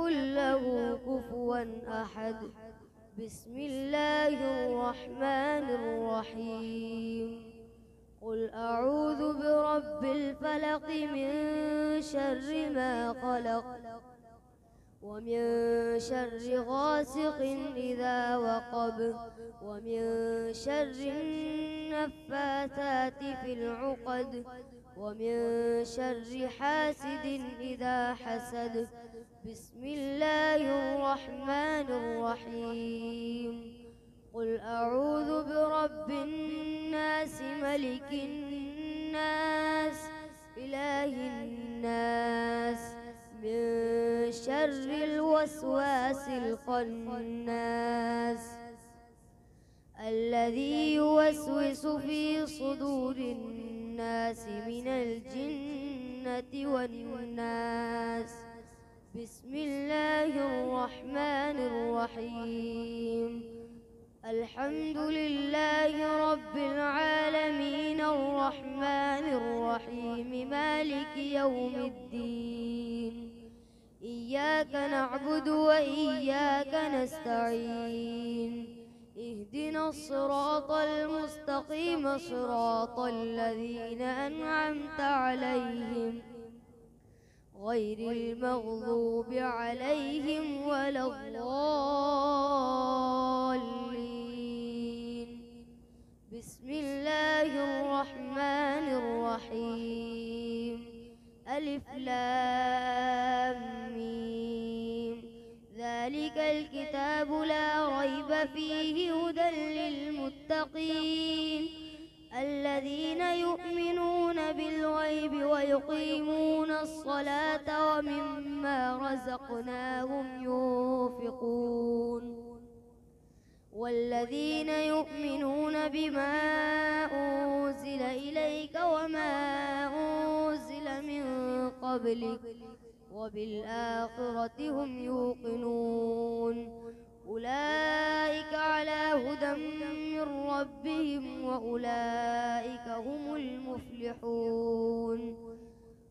يكن له كفوا أحد. بسم الله الرحمن الرحيم. قل أعوذ برب الفلق من شر ما خلق ومن شر غاسق إذا وقب ومن شر النفاثات في العقد ومن شر حاسد إذا حسد. بسم الله الرحمن الرحيم. قل أعوذ برب الناس ملك الناس إله الناس من شر الوسواس الخناس الذي يوسوس في صدور الناس من الجنة والناس. بسم الله الرحمن الرحيم. الحمد لله رب العالمين الرحمن الرحيم مالك يوم الدين. إياك نعبد وإياك نستعين. اهدنا الصراط المستقيم صراط الذين أنعمت عليهم غير المغضوب عليهم ولا الضالين. بسم الله الرحمن الرحيم. ألف لام ميم. ذلك الكتاب لا ريب فيه هدى للمتقين الذين يؤمنون بالغيب ويقيمون الصلاة ومما رزقناهم ينفقون والذين يؤمنون بما أنزل إليك وما أنزل من قبلك وبالآخرة هم يوقنون. أولئك على هدى من ربهم وأولئك هم المفلحون.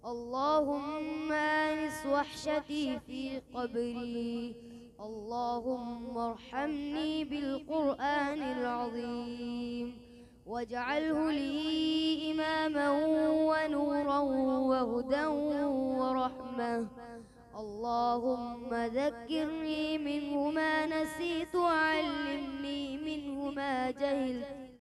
اللهم آنس وحشتي في قبري. اللهم ارحمني بالقرآن العظيم واجعله لي إماما ونورا وهدى ورحمة. اللهم ذكرني منه ما نسيت وعلمني منه ما جهلت